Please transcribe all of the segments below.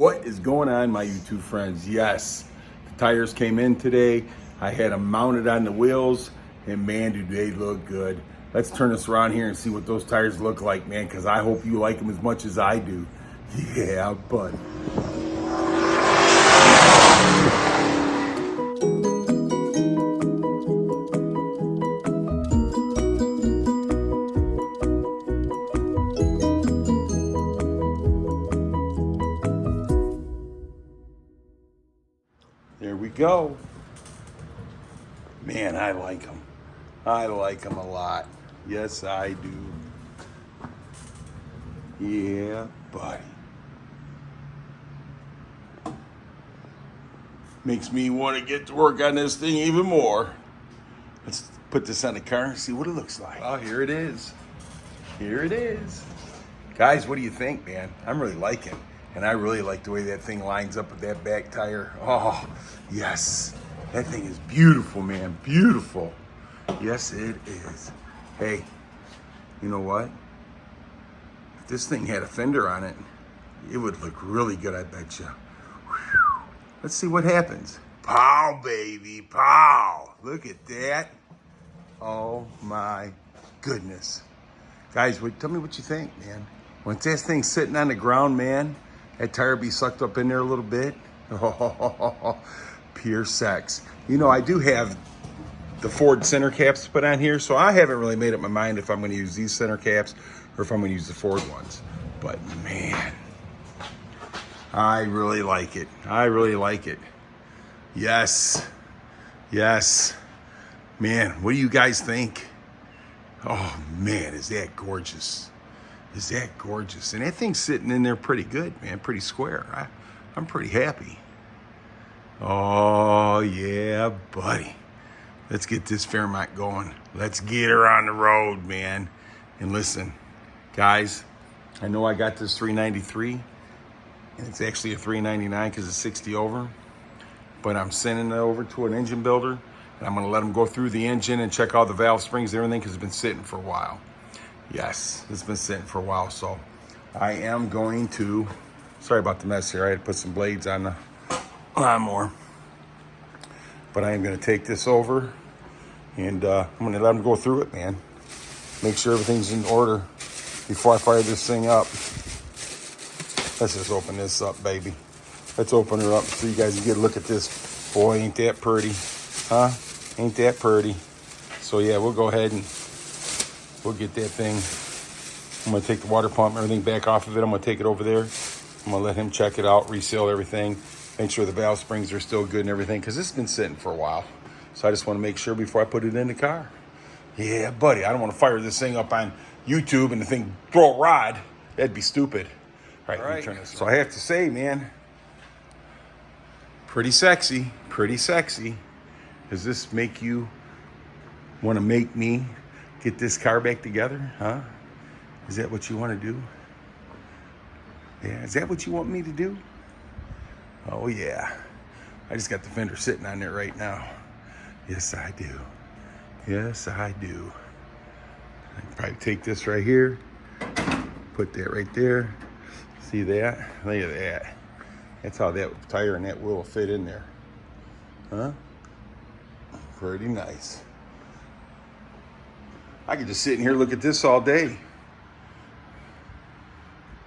What is going on, my YouTube friends? Yes, the tires came in today. I had them mounted on the wheels, and man, do they look good. Let's turn this around here and see what those tires look like, man, because I hope you like them as much as I do. Yeah, buddy. There we go. Man, I like them. I like them a lot. Yes, I do. Yeah, buddy. Makes me want to get to work on this thing even more. Let's put this on the car and see what it looks like. Oh, here it is. Here it is. Guys, what do you think, man? I'm really liking it. And I really like the way that thing lines up with that back tire. Oh, yes. That thing is beautiful, man. Beautiful. Yes, it is. Hey, you know what? If this thing had a fender on it, it would look really good, I bet you. Whew. Let's see what happens. Pow, baby, pow. Look at that. Oh, my goodness. Guys, tell me what you think, man. Once that thing's sitting on the ground, man, that tire be sucked up in there a little bit. Oh, pure sex. You know, I do have the Ford center caps put on here, so I haven't really made up my mind if I'm going to use these center caps or if I'm going to use the Ford ones. But man, I really like it. I really like it. Yes. Yes. Man, what do you guys think? Oh man, is that gorgeous? Is that gorgeous? And that thing's sitting in there pretty good, man. Pretty square. I'm pretty happy. Oh, yeah, buddy. Let's get this Fairmont going. Let's get her on the road, man. And listen, guys, I know I got this 393, and it's actually a 399 because it's 60 over. But I'm sending it over to an engine builder, and I'm going to let them go through the engine and check all the valve springs and everything because it's been sitting for a while. Yes, it's been sitting for a while, so I am going to, sorry about the mess here, I had to put some blades on the lawnmower, but I am going to take this over, and I'm going to let them go through it, man. Make sure everything's in order before I fire this thing up. Let's just open this up, baby. Let's open her up so you guys can get a look at this. Boy, ain't that pretty, huh? Ain't that pretty? So yeah, we'll go ahead and we'll get that thing. I'm going to take the water pump and everything back off of it. I'm going to take it over there. I'm going to let him check it out, reseal everything, make sure the valve springs are still good and everything, because this has been sitting for a while. So I just want to make sure before I put it in the car. Yeah, buddy, I don't want to fire this thing up on YouTube and the thing throw a rod. That'd be stupid. All right, let me turn this. So I have to say, man, pretty sexy, pretty sexy. Does this make you want to make me get this car back together, huh? Is that what you want to do? Yeah, is that what you want me to do? Oh yeah. I just got the fender sitting on there right now. Yes, I do. Yes, I do. I can probably take this right here, put that right there. See that? Look at that. That's how that tire and that wheel will fit in there. Huh? Pretty nice. I could just sit in here and look at this all day.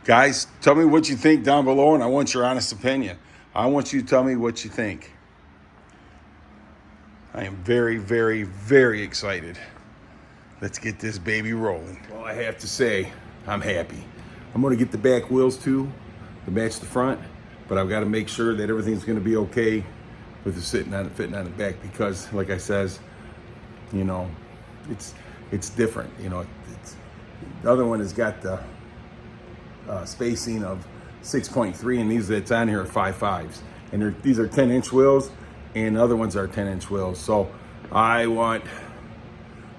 Guys, tell me what you think down below, and I want your honest opinion. I want you to tell me what you think. I am very, very, very excited. Let's get this baby rolling. Well, I have to say, I'm happy. I'm going to get the back wheels too to match the front, but I've got to make sure that everything's going to be okay with the fitting on the back, because, like I says, you know, it's different. You know, the other one has got the spacing of 6.3, and these that's on here are 5.5s, and these are 10-inch wheels, and the other ones are 10-inch wheels. So I want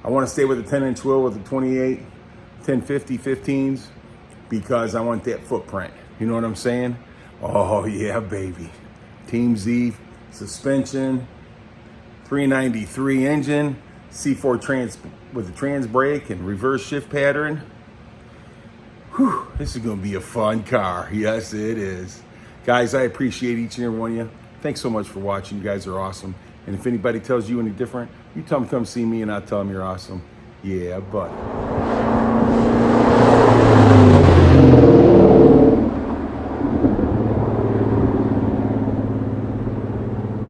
to stay with a 10-inch wheel with the 28 1050 15s because I want that footprint. You know what I'm saying? Oh yeah, baby. Team Z suspension, 393 engine, C4 trans with the trans brake and reverse shift pattern. Whew, this is gonna be a fun car. Yes, it is. Guys, I appreciate each and every one of you. Thanks so much for watching. You guys are awesome. And if anybody tells you any different, you tell them come see me and I'll tell them you're awesome. Yeah, buddy.